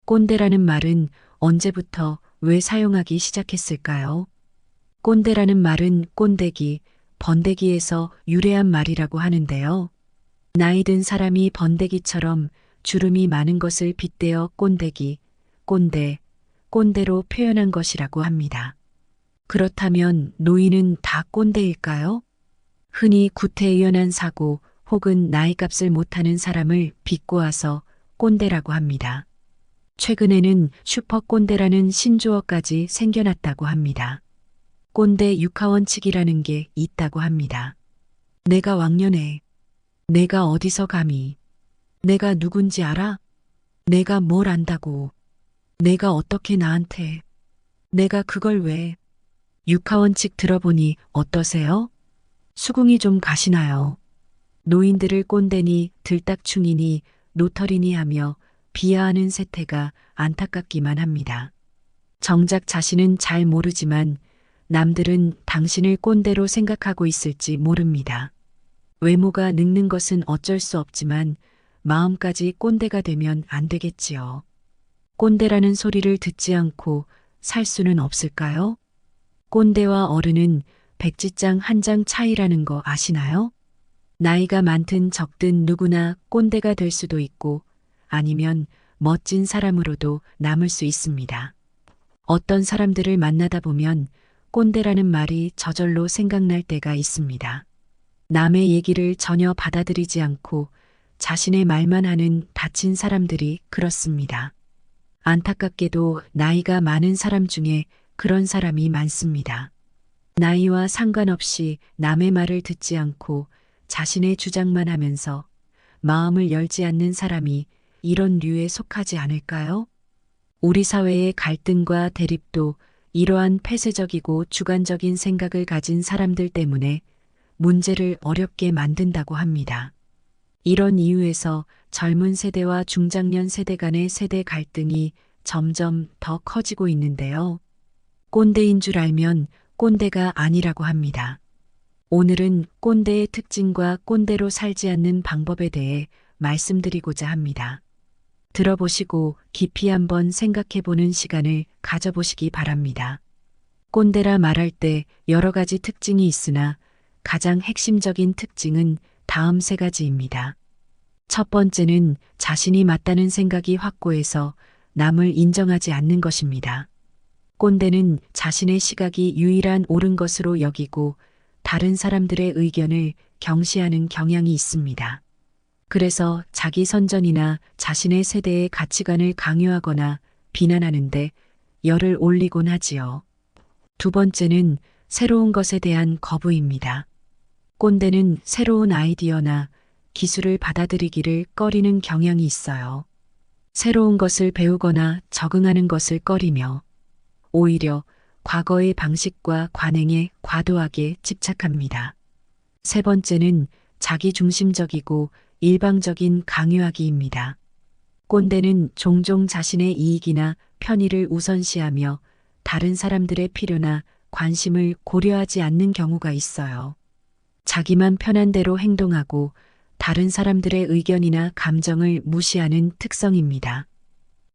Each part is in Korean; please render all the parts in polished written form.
꼰대라는 말은 언제부터 왜 사용하기 시작했을까요? 꼰대라는 말은 꼰대기, 번데기에서 유래한 말이라고 하는데요. 나이 든 사람이 번데기처럼 주름이 많은 것을 빗대어 꼰대기, 꼰대, 꼰대로 표현한 것이라고 합니다. 그렇다면 노인은 다 꼰대일까요? 흔히 구태의연한 사고 혹은 나이값을 못하는 사람을 비꼬아서 꼰대라고 합니다. 최근에는 슈퍼꼰대라는 신조어까지 생겨났다고 합니다. 꼰대 육하원칙이라는 게 있다고 합니다. 내가 왕년에, 내가 어디서 감히, 내가 누군지 알아? 내가 뭘 안다고, 내가 어떻게 나한테, 내가 그걸 왜, 육하원칙 들어보니 어떠세요? 수긍이 좀 가시나요? 노인들을 꼰대니 들딱충이니 노털이니 하며 비하하는 세태가 안타깝기만 합니다. 정작 자신은 잘 모르지만 남들은 당신을 꼰대로 생각하고 있을지 모릅니다. 외모가 늙는 것은 어쩔 수 없지만 마음까지 꼰대가 되면 안 되겠지요. 꼰대라는 소리를 듣지 않고 살 수는 없을까요? 꼰대와 어른은 백지장 한 장 차이라는 거 아시나요? 나이가 많든 적든 누구나 꼰대가 될 수도 있고 아니면 멋진 사람으로도 남을 수 있습니다. 어떤 사람들을 만나다 보면 꼰대라는 말이 저절로 생각날 때가 있습니다. 남의 얘기를 전혀 받아들이지 않고 자신의 말만 하는 닫힌 사람들이 그렇습니다. 안타깝게도 나이가 많은 사람 중에 그런 사람이 많습니다. 나이와 상관없이 남의 말을 듣지 않고 자신의 주장만 하면서 마음을 열지 않는 사람이 이런 류에 속하지 않을까요? 우리 사회의 갈등과 대립도 이러한 폐쇄적이고 주관적인 생각을 가진 사람들 때문에 문제를 어렵게 만든다고 합니다. 이런 이유에서 젊은 세대와 중장년 세대 간의 세대 갈등이 점점 더 커지고 있는데요. 꼰대인 줄 알면 꼰대가 아니라고 합니다. 오늘은 꼰대의 특징과 꼰대로 살지 않는 방법에 대해 말씀드리고자 합니다. 들어보시고 깊이 한번 생각해 보는 시간을 가져보시기 바랍니다. 꼰대라 말할 때 여러 가지 특징이 있으나 가장 핵심적인 특징은 다음 세 가지입니다. 첫 번째는 자신이 맞다는 생각이 확고해서 남을 인정하지 않는 것입니다. 꼰대는 자신의 시각이 유일한 옳은 것으로 여기고 다른 사람들의 의견을 경시하는 경향이 있습니다. 그래서 자기 선전이나 자신의 세대의 가치관을 강요하거나 비난하는데 열을 올리곤 하지요. 두 번째는 새로운 것에 대한 거부입니다. 꼰대는 새로운 아이디어나 기술을 받아들이기를 꺼리는 경향이 있어요. 새로운 것을 배우거나 적응하는 것을 꺼리며 오히려 과거의 방식과 관행에 과도하게 집착합니다. 세 번째는 자기중심적이고 일방적인 강요하기입니다. 꼰대는 종종 자신의 이익이나 편의를 우선시하며 다른 사람들의 필요나 관심을 고려하지 않는 경우가 있어요. 자기만 편한 대로 행동하고 다른 사람들의 의견이나 감정을 무시하는 특성입니다.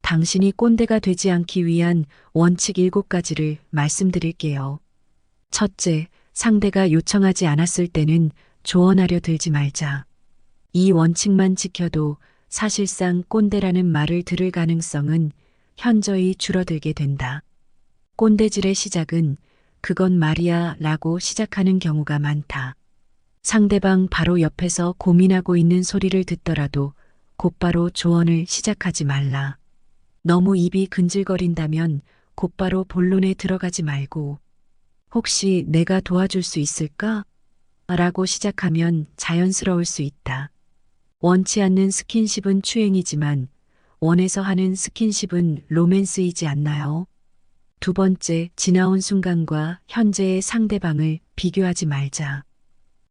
당신이 꼰대가 되지 않기 위한 원칙 7가지를 말씀드릴게요. 첫째, 상대가 요청하지 않았을 때는 조언하려 들지 말자. 이 원칙만 지켜도 사실상 꼰대라는 말을 들을 가능성은 현저히 줄어들게 된다. 꼰대질의 시작은 그건 말이야 라고 시작하는 경우가 많다. 상대방 바로 옆에서 고민하고 있는 소리를 듣더라도 곧바로 조언을 시작하지 말라. 너무 입이 근질거린다면 곧바로 본론에 들어가지 말고 혹시 내가 도와줄 수 있을까? 라고 시작하면 자연스러울 수 있다. 원치 않는 스킨십은 추행이지만 원해서 하는 스킨십은 로맨스이지 않나요? 두 번째, 지나온 순간과 현재의 상대방을 비교하지 말자.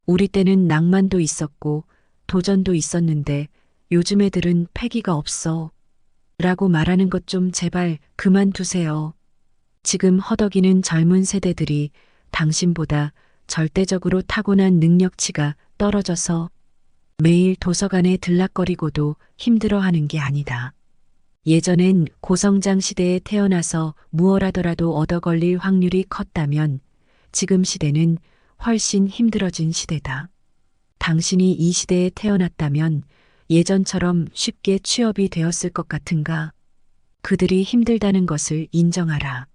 우리 때는 낭만도 있었고 도전도 있었는데 요즘 애들은 패기가 없어. 라고 말하는 것 좀 제발 그만두세요. 지금 허덕이는 젊은 세대들이 당신보다 절대적으로 타고난 능력치가 떨어져서 매일 도서관에 들락거리고도 힘들어하는 게 아니다. 예전엔 고성장 시대에 태어나서 무엇 하더라도 얻어 걸릴 확률이 컸다면 지금 시대는 훨씬 힘들어진 시대다. 당신이 이 시대에 태어났다면 예전처럼 쉽게 취업이 되었을 것 같은가? 그들이 힘들다는 것을 인정하라.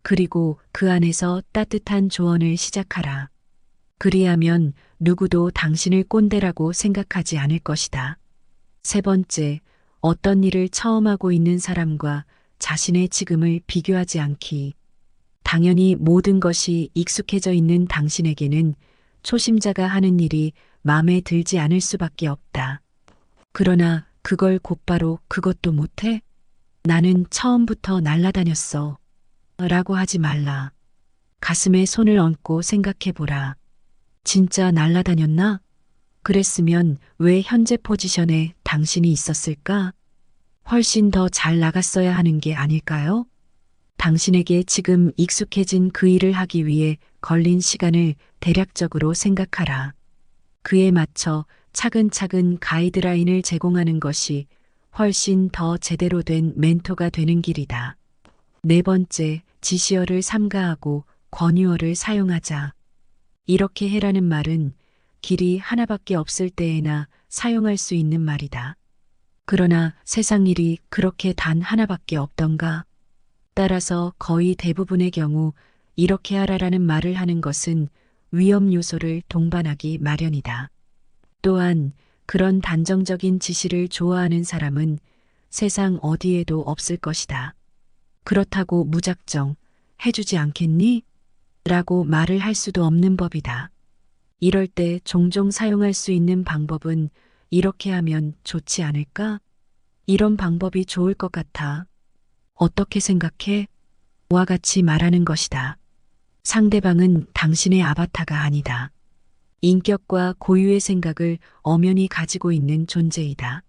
그리고 그 안에서 따뜻한 조언을 시작하라. 그리하면 누구도 당신을 꼰대라고 생각하지 않을 것이다. 세 번째, 어떤 일을 처음 하고 있는 사람과 자신의 지금을 비교하지 않기. 당연히 모든 것이 익숙해져 있는 당신에게는 초심자가 하는 일이 마음에 들지 않을 수밖에 없다. 그러나 그걸 곧바로 그것도 못해? 나는 처음부터 날아다녔어. 라고 하지 말라. 가슴에 손을 얹고 생각해보라. 진짜 날아다녔나? 그랬으면 왜 현재 포지션에 당신이 있었을까? 훨씬 더 잘 나갔어야 하는 게 아닐까요? 당신에게 지금 익숙해진 그 일을 하기 위해 걸린 시간을 대략적으로 생각하라. 그에 맞춰 차근차근 가이드라인을 제공하는 것이 훨씬 더 제대로 된 멘토가 되는 길이다. 네 번째, 지시어를 삼가하고 권유어를 사용하자. 이렇게 해라는 말은 길이 하나밖에 없을 때에나 사용할 수 있는 말이다. 그러나 세상 일이 그렇게 단 하나밖에 없던가? 따라서 거의 대부분의 경우 이렇게 하라라는 말을 하는 것은 위험 요소를 동반하기 마련이다. 또한 그런 단정적인 지시를 좋아하는 사람은 세상 어디에도 없을 것이다. 그렇다고 무작정 해주지 않겠니? 라고 말을 할 수도 없는 법이다. 이럴 때 종종 사용할 수 있는 방법은 이렇게 하면 좋지 않을까? 이런 방법이 좋을 것 같아. 어떻게 생각해? 와 같이 말하는 것이다. 상대방은 당신의 아바타가 아니다. 인격과 고유의 생각을 엄연히 가지고 있는 존재이다.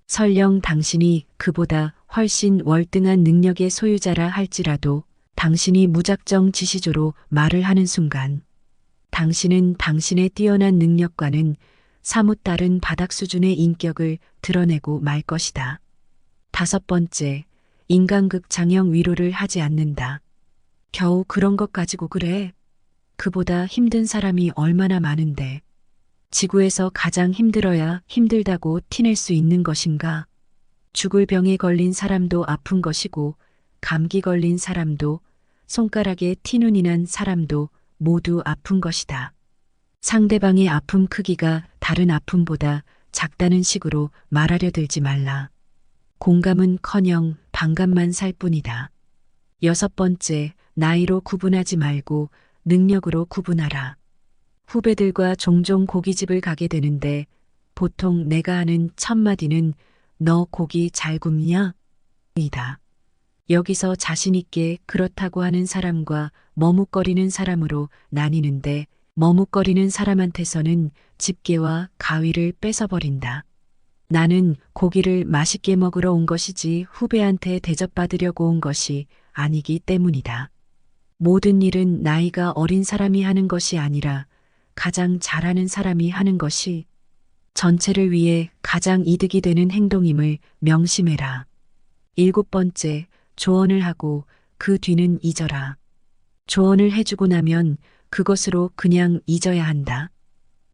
설령 당신이 그보다 훨씬 월등한 능력의 소유자라 할지라도 당신이 무작정 지시조로 말을 하는 순간 당신은 당신의 뛰어난 능력과는 사뭇 다른 바닥 수준의 인격을 드러내고 말 것이다. 다섯 번째, 인간극 장형 위로를 하지 않는다. 겨우 그런 것 가지고 그래? 그보다 힘든 사람이 얼마나 많은데. 지구에서 가장 힘들어야 힘들다고 티낼 수 있는 것인가? 죽을 병에 걸린 사람도 아픈 것이고 감기 걸린 사람도 손가락에 티눈이 난 사람도 모두 아픈 것이다. 상대방의 아픔 크기가 다른 아픔보다 작다는 식으로 말하려 들지 말라. 공감은커녕 반감만 살 뿐이다. 여섯 번째, 나이로 구분하지 말고 능력으로 구분하라. 후배들과 종종 고깃집을 가게 되는데 보통 내가 하는 첫 마디는 너 고기 잘 굽냐? 이다. 여기서 자신있게 그렇다고 하는 사람과 머뭇거리는 사람으로 나뉘는데 머뭇거리는 사람한테서는 집게와 가위를 뺏어버린다. 나는 고기를 맛있게 먹으러 온 것이지 후배한테 대접받으려고 온 것이 아니기 때문이다. 모든 일은 나이가 어린 사람이 하는 것이 아니라 가장 잘하는 사람이 하는 것이 전체를 위해 가장 이득이 되는 행동임을 명심해라. 일곱 번째, 조언을 하고 그 뒤는 잊어라. 조언을 해주고 나면 그것으로 그냥 잊어야 한다.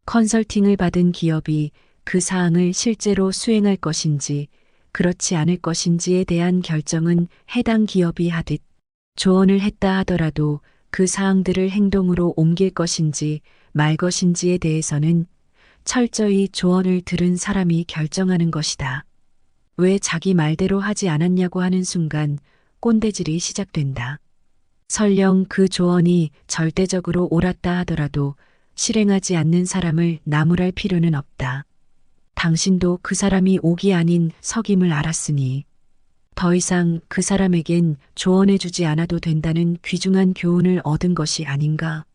컨설팅을 받은 기업이 그 사항을 실제로 수행할 것인지 그렇지 않을 것인지에 대한 결정은 해당 기업이 하듯 조언을 했다 하더라도 그 사항들을 행동으로 옮길 것인지 말 것인지에 대해서는 철저히 조언을 들은 사람이 결정하는 것이다. 왜 자기 말대로 하지 않았냐고 하는 순간 꼰대질이 시작된다. 설령 그 조언이 절대적으로 옳았다 하더라도 실행하지 않는 사람을 나무랄 필요는 없다. 당신도 그 사람이 옥이 아닌 석임을 알았으니 더 이상 그 사람에겐 조언해주지 않아도 된다는 귀중한 교훈을 얻은 것이 아닌가.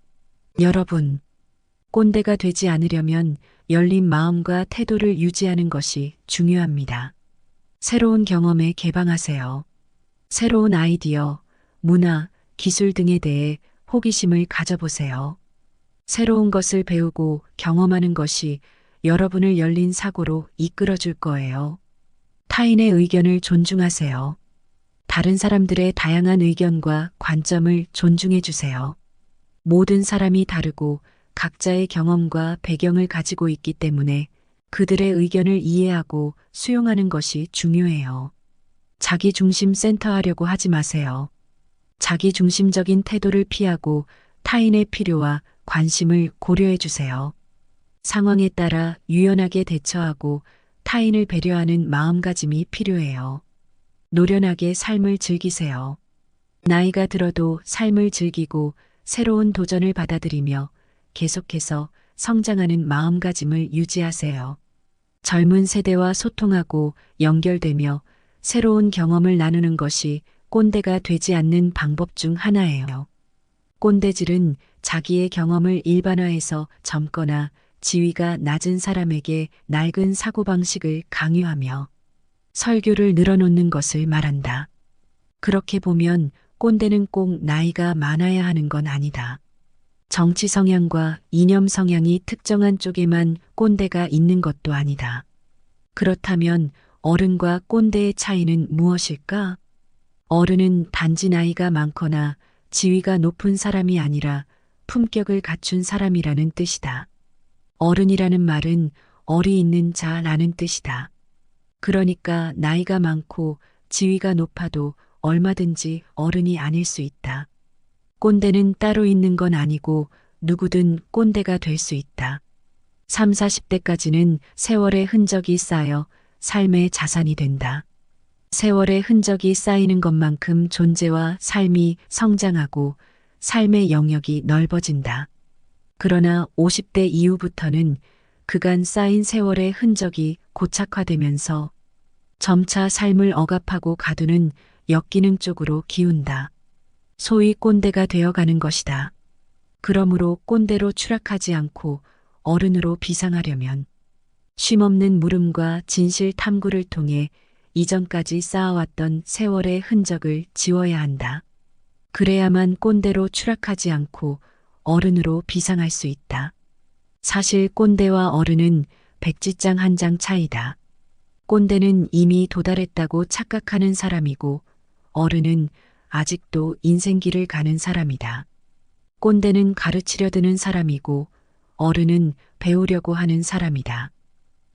여러분, 꼰대가 되지 않으려면 열린 마음과 태도를 유지하는 것이 중요합니다. 새로운 경험에 개방하세요. 새로운 아이디어, 문화, 기술 등에 대해 호기심을 가져보세요. 새로운 것을 배우고 경험하는 것이 여러분을 열린 사고로 이끌어 줄 거예요. 타인의 의견을 존중하세요. 다른 사람들의 다양한 의견과 관점을 존중해 주세요. 모든 사람이 다르고 각자의 경험과 배경을 가지고 있기 때문에 그들의 의견을 이해하고 수용하는 것이 중요해요. 자기 중심 센터하려고 하지 마세요. 자기 중심적인 태도를 피하고 타인의 필요와 관심을 고려해 주세요. 상황에 따라 유연하게 대처하고 타인을 배려하는 마음가짐이 필요해요. 노련하게 삶을 즐기세요. 나이가 들어도 삶을 즐기고 새로운 도전을 받아들이며 계속해서 성장하는 마음가짐을 유지하세요. 젊은 세대와 소통하고 연결되며 새로운 경험을 나누는 것이 꼰대가 되지 않는 방법 중 하나예요. 꼰대질은 자기의 경험을 일반화해서 젊거나 지위가 낮은 사람에게 낡은 사고방식을 강요하며 설교를 늘어놓는 것을 말한다. 그렇게 보면 꼰대는 꼭 나이가 많아야 하는 건 아니다. 정치 성향과 이념 성향이 특정한 쪽에만 꼰대가 있는 것도 아니다. 그렇다면 어른과 꼰대의 차이는 무엇일까? 어른은 단지 나이가 많거나 지위가 높은 사람이 아니라 품격을 갖춘 사람이라는 뜻이다. 어른이라는 말은 어리 있는 자라는 뜻이다. 그러니까 나이가 많고 지위가 높아도 얼마든지 어른이 아닐 수 있다. 꼰대는 따로 있는 건 아니고 누구든 꼰대가 될 수 있다. 3, 40대까지는 세월의 흔적이 쌓여 삶의 자산이 된다. 세월의 흔적이 쌓이는 것만큼 존재와 삶이 성장하고 삶의 영역이 넓어진다. 그러나 50대 이후부터는 그간 쌓인 세월의 흔적이 고착화되면서 점차 삶을 억압하고 가두는 역기능 쪽으로 기운다. 소위 꼰대가 되어가는 것이다. 그러므로 꼰대로 추락하지 않고 어른으로 비상하려면 쉼없는 물음과 진실 탐구를 통해 이전까지 쌓아왔던 세월의 흔적을 지워야 한다. 그래야만 꼰대로 추락하지 않고 어른으로 비상할 수 있다. 사실 꼰대와 어른은 백지장 한 장 차이다. 꼰대는 이미 도달했다고 착각하는 사람이고 어른은 아직도 인생길을 가는 사람이다. 꼰대는 가르치려 드는 사람이고 어른은 배우려고 하는 사람이다.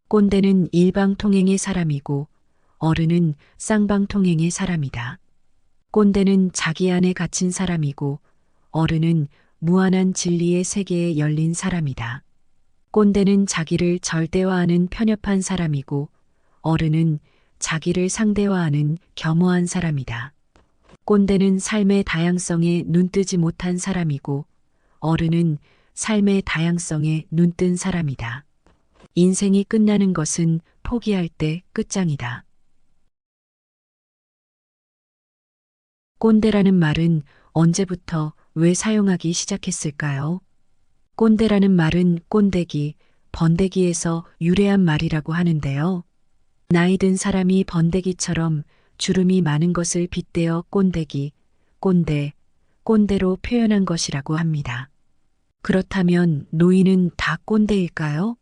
꼰대는 일방통행의 사람이고 어른은 쌍방통행의 사람이다. 꼰대는 자기 안에 갇힌 사람이고 어른은 무한한 진리의 세계에 열린 사람이다. 꼰대는 자기를 절대화하는 편협한 사람이고 어른은 자기를 상대화하는 겸허한 사람이다. 꼰대는 삶의 다양성에 눈뜨지 못한 사람이고 어른은 삶의 다양성에 눈뜬 사람이다. 인생이 끝나는 것은 포기할 때 끝장이다. 꼰대라는 말은 언제부터 왜 사용하기 시작했을까요? 꼰대라는 말은 꼰대기, 번데기에서 유래한 말이라고 하는데요. 나이 든 사람이 번데기처럼 주름이 많은 것을 빗대어 꼰대기, 꼰대, 꼰대로 표현한 것이라고 합니다. 그렇다면 노인은 다 꼰대일까요?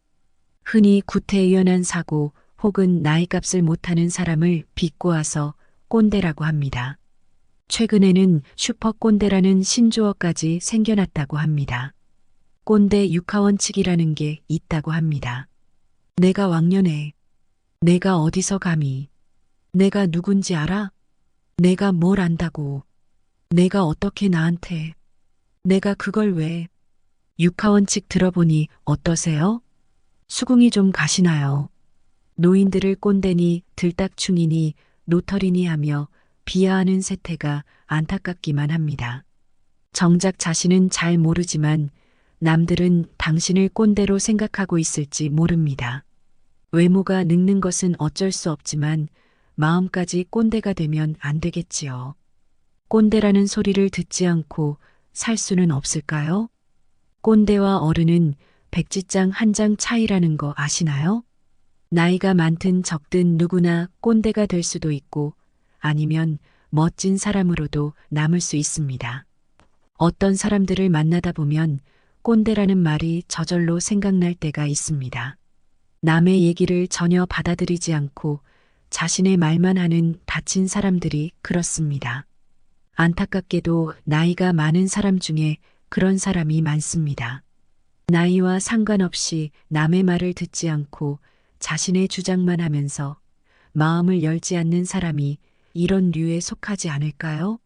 흔히 구태의연한 사고 혹은 나이값을 못하는 사람을 비꼬아서 꼰대라고 합니다. 최근에는 슈퍼꼰대라는 신조어까지 생겨났다고 합니다. 꼰대 육하원칙이라는 게 있다고 합니다. 내가 왕년에, 내가 어디서 감히, 내가 누군지 알아? 내가 뭘 안다고, 내가 어떻게 나한테, 내가 그걸 왜, 육하원칙 들어보니 어떠세요? 수긍이 좀 가시나요? 노인들을 꼰대니 들딱충이니 노털이니 하며 비하하는 세태가 안타깝기만 합니다. 정작 자신은 잘 모르지만 남들은 당신을 꼰대로 생각하고 있을지 모릅니다. 외모가 늙는 것은 어쩔 수 없지만 마음까지 꼰대가 되면 안 되겠지요. 꼰대라는 소리를 듣지 않고 살 수는 없을까요? 꼰대와 어른은 백지장 한 장 차이라는 거 아시나요? 나이가 많든 적든 누구나 꼰대가 될 수도 있고 아니면 멋진 사람으로도 남을 수 있습니다. 어떤 사람들을 만나다 보면 꼰대라는 말이 저절로 생각날 때가 있습니다. 남의 얘기를 전혀 받아들이지 않고 자신의 말만 하는 다친 사람들이 그렇습니다. 안타깝게도 나이가 많은 사람 중에 그런 사람이 많습니다. 나이와 상관없이 남의 말을 듣지 않고 자신의 주장만 하면서 마음을 열지 않는 사람이 이런 류에 속하지 않을까요?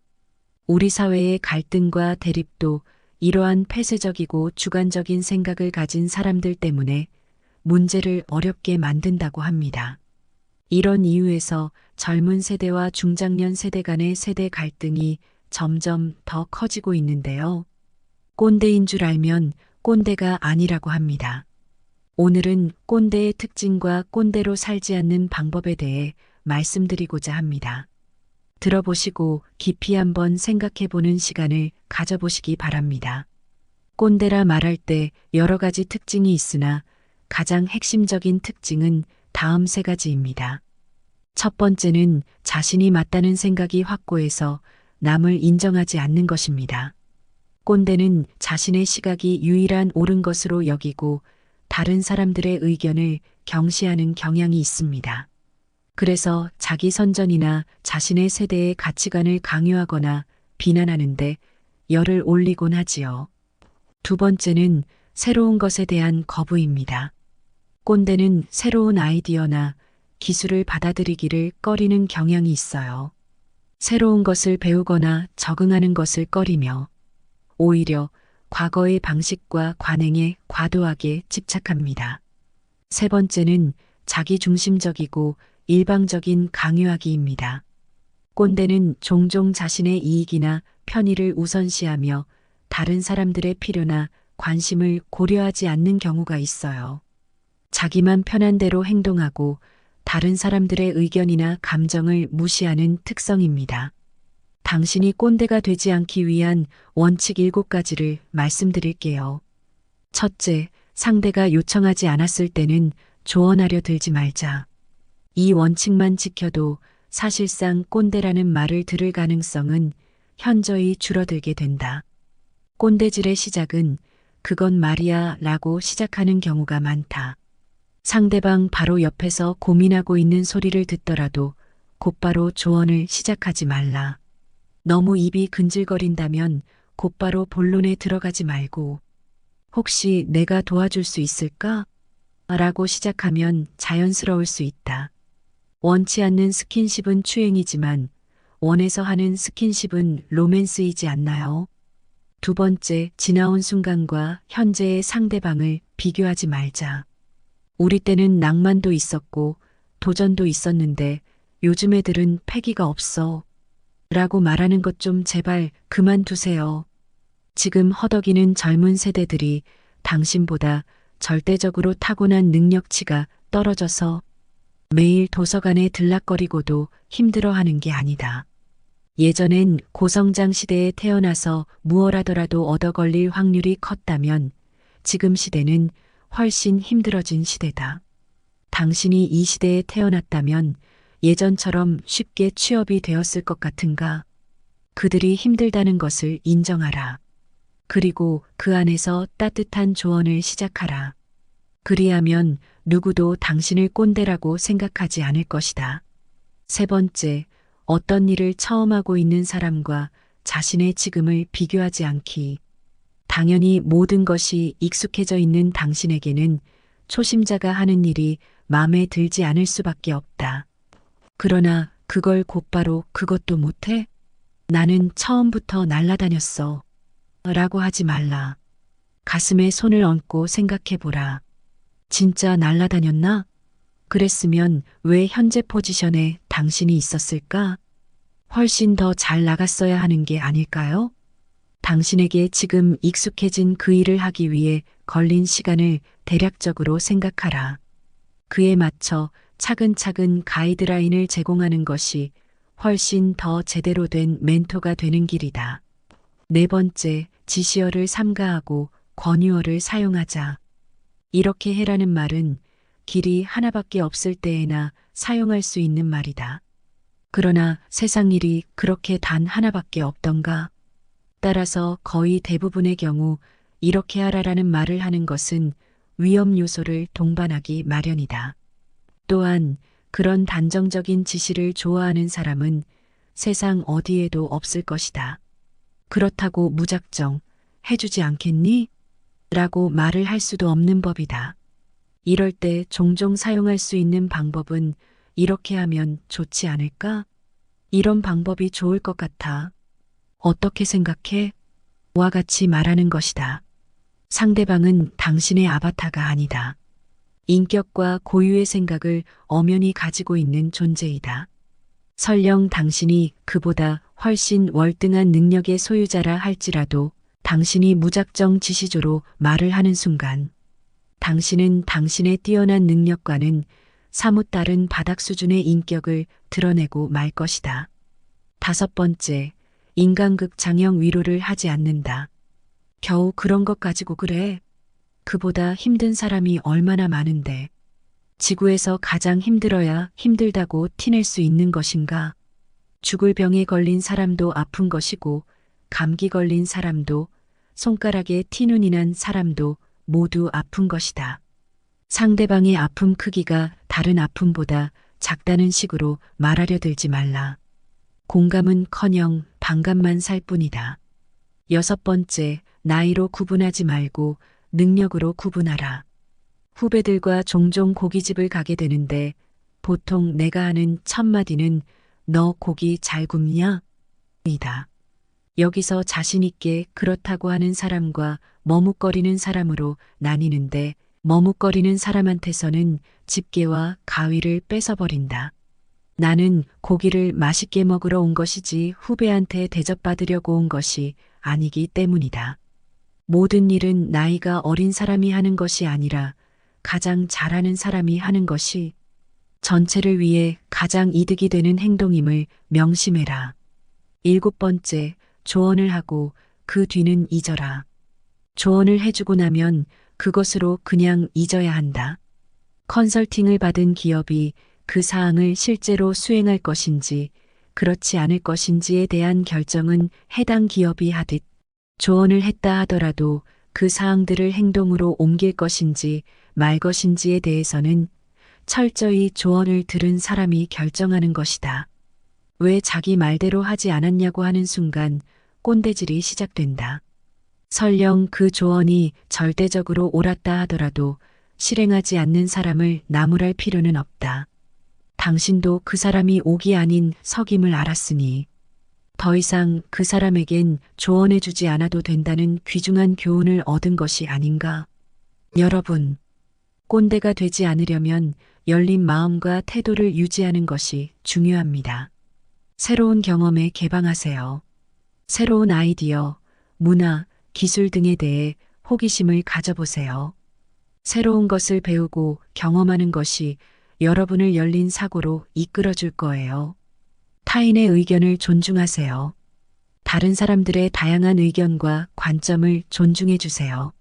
우리 사회의 갈등과 대립도 이러한 폐쇄적이고 주관적인 생각을 가진 사람들 때문에 문제를 어렵게 만든다고 합니다. 이런 이유에서 젊은 세대와 중장년 세대 간의 세대 갈등이 점점 더 커지고 있는데요. 꼰대인 줄 알면 꼰대가 아니라고 합니다. 오늘은 꼰대의 특징과 꼰대로 살지 않는 방법에 대해 말씀드리고자 합니다. 들어보시고 깊이 한번 생각해 보는 시간을 가져보시기 바랍니다. 꼰대라 말할 때 여러 가지 특징이 있으나 가장 핵심적인 특징은 다음 세 가지입니다. 첫 번째는 자신이 맞다는 생각이 확고해서 남을 인정하지 않는 것입니다. 꼰대는 자신의 시각이 유일한 옳은 것으로 여기고 다른 사람들의 의견을 경시하는 경향이 있습니다. 그래서 자기 선전이나 자신의 세대의 가치관을 강요하거나 비난하는데 열을 올리곤 하지요. 두 번째는 새로운 것에 대한 거부입니다. 꼰대는 새로운 아이디어나 기술을 받아들이기를 꺼리는 경향이 있어요. 새로운 것을 배우거나 적응하는 것을 꺼리며 오히려 과거의 방식과 관행에 과도하게 집착합니다. 세 번째는 자기중심적이고 일방적인 강요하기입니다. 꼰대는 종종 자신의 이익이나 편의를 우선시하며 다른 사람들의 필요나 관심을 고려하지 않는 경우가 있어요. 자기만 편한 대로 행동하고 다른 사람들의 의견이나 감정을 무시하는 특성입니다. 당신이 꼰대가 되지 않기 위한 원칙 7가지를 말씀드릴게요. 첫째, 상대가 요청하지 않았을 때는 조언하려 들지 말자. 이 원칙만 지켜도 사실상 꼰대라는 말을 들을 가능성은 현저히 줄어들게 된다. 꼰대질의 시작은 그건 말이야 라고 시작하는 경우가 많다. 상대방 바로 옆에서 고민하고 있는 소리를 듣더라도 곧바로 조언을 시작하지 말라. 너무 입이 근질거린다면 곧바로 본론에 들어가지 말고 혹시 내가 도와줄 수 있을까? 라고 시작하면 자연스러울 수 있다. 원치 않는 스킨십은 추행이지만 원해서 하는 스킨십은 로맨스이지 않나요? 두 번째, 지나온 순간과 현재의 상대방을 비교하지 말자. 우리 때는 낭만도 있었고 도전도 있었는데 요즘 애들은 패기가 없어. 라고 말하는 것 좀 제발 그만두세요. 지금 허덕이는 젊은 세대들이 당신보다 절대적으로 타고난 능력치가 떨어져서 매일 도서관에 들락거리고도 힘들어하는 게 아니다. 예전엔 고성장 시대에 태어나서 무얼 하더라도 얻어 걸릴 확률이 컸다면 지금 시대는 훨씬 힘들어진 시대다. 당신이 이 시대에 태어났다면 예전처럼 쉽게 취업이 되었을 것 같은가? 그들이 힘들다는 것을 인정하라. 그리고 그 안에서 따뜻한 조언을 시작하라. 그리하면 누구도 당신을 꼰대라고 생각하지 않을 것이다. 세 번째, 어떤 일을 처음 하고 있는 사람과 자신의 지금을 비교하지 않기. 당연히 모든 것이 익숙해져 있는 당신에게는 초심자가 하는 일이 마음에 들지 않을 수밖에 없다. 그러나 그걸 곧바로 그것도 못해? 나는 처음부터 날아다녔어. 라고 하지 말라. 가슴에 손을 얹고 생각해보라. 진짜 날아다녔나? 그랬으면 왜 현재 포지션에 당신이 있었을까? 훨씬 더 잘 나갔어야 하는 게 아닐까요? 당신에게 지금 익숙해진 그 일을 하기 위해 걸린 시간을 대략적으로 생각하라. 그에 맞춰 차근차근 가이드라인을 제공하는 것이 훨씬 더 제대로 된 멘토가 되는 길이다. 네 번째, 지시어를 삼가하고 권유어를 사용하자. 이렇게 해라는 말은 길이 하나밖에 없을 때에나 사용할 수 있는 말이다. 그러나 세상 일이 그렇게 단 하나밖에 없던가? 따라서 거의 대부분의 경우 이렇게 하라라는 말을 하는 것은 위험 요소를 동반하기 마련이다. 또한 그런 단정적인 지시를 좋아하는 사람은 세상 어디에도 없을 것이다. 그렇다고 무작정 해주지 않겠니? 라고 말을 할 수도 없는 법이다. 이럴 때 종종 사용할 수 있는 방법은 이렇게 하면 좋지 않을까? 이런 방법이 좋을 것 같아. 어떻게 생각해? 와 같이 말하는 것이다. 상대방은 당신의 아바타가 아니다. 인격과 고유의 생각을 엄연히 가지고 있는 존재이다. 설령 당신이 그보다 훨씬 월등한 능력의 소유자라 할지라도 당신이 무작정 지시조로 말을 하는 순간 당신은 당신의 뛰어난 능력과는 사뭇 다른 바닥 수준의 인격을 드러내고 말 것이다. 5번째, 인간극 장형 위로를 하지 않는다. 겨우 그런 것 가지고 그래? 그보다 힘든 사람이 얼마나 많은데 지구에서 가장 힘들어야 힘들다고 티낼 수 있는 것인가? 죽을 병에 걸린 사람도 아픈 것이고 감기 걸린 사람도 손가락에 티눈이 난 사람도 모두 아픈 것이다. 상대방의 아픔 크기가 다른 아픔보다 작다는 식으로 말하려 들지 말라. 공감은커녕 반감만 살 뿐이다. 6번째, 나이로 구분하지 말고 능력으로 구분하라. 후배들과 종종 고깃집을 가게 되는데 보통 내가 하는 첫 마디는 너 고기 잘 굽냐? 이다. 여기서 자신있게 그렇다고 하는 사람과 머뭇거리는 사람으로 나뉘는데 머뭇거리는 사람한테서는 집게와 가위를 뺏어버린다. 나는 고기를 맛있게 먹으러 온 것이지 후배한테 대접받으려고 온 것이 아니기 때문이다. 모든 일은 나이가 어린 사람이 하는 것이 아니라 가장 잘하는 사람이 하는 것이 전체를 위해 가장 이득이 되는 행동임을 명심해라. 7번째, 조언을 하고 그 뒤는 잊어라. 조언을 해주고 나면 그것으로 그냥 잊어야 한다. 컨설팅을 받은 기업이 그 사항을 실제로 수행할 것인지 그렇지 않을 것인지에 대한 결정은 해당 기업이 하듯 조언을 했다 하더라도 그 사항들을 행동으로 옮길 것인지 말 것인지에 대해서는 철저히 조언을 들은 사람이 결정하는 것이다. 왜 자기 말대로 하지 않았냐고 하는 순간 꼰대질이 시작된다. 설령 그 조언이 절대적으로 옳았다 하더라도 실행하지 않는 사람을 나무랄 필요는 없다. 당신도 그 사람이 옥이 아닌 석임을 알았으니 더 이상 그 사람에겐 조언해주지 않아도 된다는 귀중한 교훈을 얻은 것이 아닌가. 여러분, 꼰대가 되지 않으려면 열린 마음과 태도를 유지하는 것이 중요합니다. 새로운 경험에 개방하세요. 새로운 아이디어, 문화, 기술 등에 대해 호기심을 가져보세요. 새로운 것을 배우고 경험하는 것이 여러분을 열린 사고로 이끌어줄 거예요. 타인의 의견을 존중하세요. 다른 사람들의 다양한 의견과 관점을 존중해 주세요.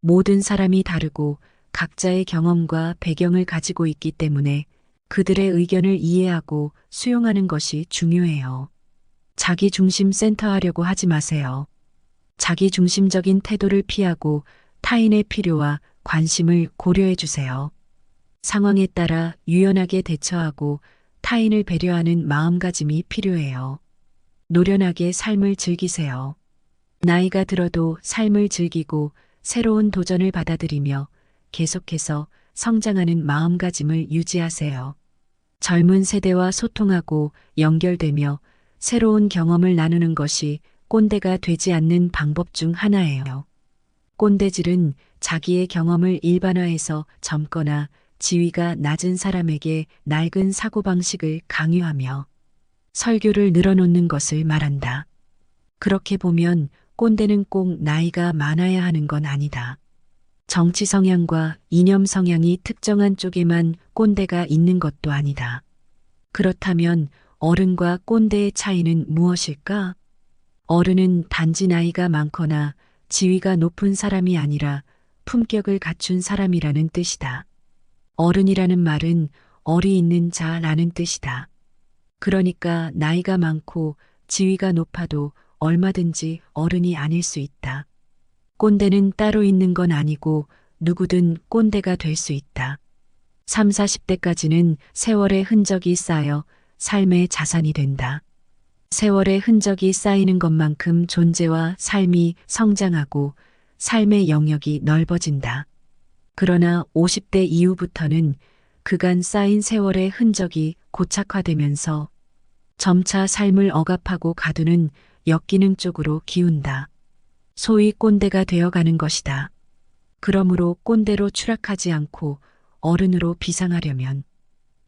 모든 사람이 다르고 각자의 경험과 배경을 가지고 있기 때문에 그들의 의견을 이해하고 수용하는 것이 중요해요. 자기 중심 센터하려고 하지 마세요. 자기 중심적인 태도를 피하고 타인의 필요와 관심을 고려해 주세요. 상황에 따라 유연하게 대처하고 타인을 배려하는 마음가짐이 필요해요. 노련하게 삶을 즐기세요. 나이가 들어도 삶을 즐기고 새로운 도전을 받아들이며 계속해서 성장하는 마음가짐을 유지하세요. 젊은 세대와 소통하고 연결되며 새로운 경험을 나누는 것이 꼰대가 되지 않는 방법 중 하나예요. 꼰대질은 자기의 경험을 일반화해서 젊거나 지위가 낮은 사람에게 낡은 사고방식을 강요하며 설교를 늘어놓는 것을 말한다. 그렇게 보면 꼰대는 꼭 나이가 많아야 하는 건 아니다. 정치 성향과 이념 성향이 특정한 쪽에만 꼰대가 있는 것도 아니다. 그렇다면 어른과 꼰대의 차이는 무엇일까? 어른은 단지 나이가 많거나 지위가 높은 사람이 아니라 품격을 갖춘 사람이라는 뜻이다. 어른이라는 말은 어리 있는 자라는 뜻이다. 그러니까 나이가 많고 지위가 높아도 얼마든지 어른이 아닐 수 있다. 꼰대는 따로 있는 건 아니고 누구든 꼰대가 될 수 있다. 3, 40대까지는 세월의 흔적이 쌓여 삶의 자산이 된다. 세월의 흔적이 쌓이는 것만큼 존재와 삶이 성장하고 삶의 영역이 넓어진다. 그러나 50대 이후부터는 그간 쌓인 세월의 흔적이 고착화되면서 점차 삶을 억압하고 가두는 역기능 쪽으로 기운다. 소위 꼰대가 되어가는 것이다. 그러므로 꼰대로 추락하지 않고 어른으로 비상하려면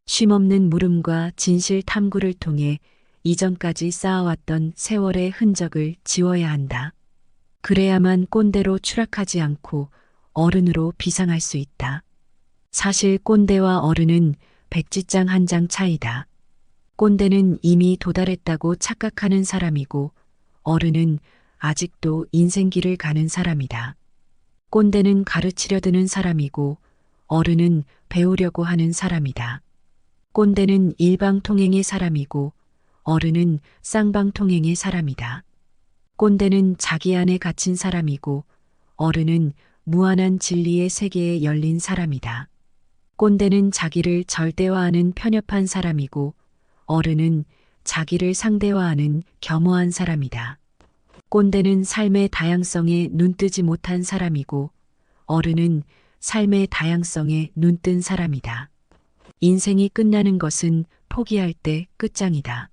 쉼없는 물음과 진실 탐구를 통해 이전까지 쌓아왔던 세월의 흔적을 지워야 한다. 그래야만 꼰대로 추락하지 않고 어른으로 비상할 수 있다. 사실 꼰대와 어른은 백지장 한 장 차이다. 꼰대는 이미 도달했다고 착각하는 사람이고 어른은 아직도 인생길을 가는 사람이다. 꼰대는 가르치려 드는 사람이고 어른은 배우려고 하는 사람이다. 꼰대는 일방통행의 사람이고 어른은 쌍방통행의 사람이다. 꼰대는 자기 안에 갇힌 사람이고 어른은 무한한 진리의 세계에 열린 사람이다. 꼰대는 자기를 절대화하는 편협한 사람이고 어른은 자기를 상대화하는 겸허한 사람이다. 꼰대는 삶의 다양성에 눈뜨지 못한 사람이고 어른은 삶의 다양성에 눈뜬 사람이다. 인생이 끝나는 것은 포기할 때 끝장이다.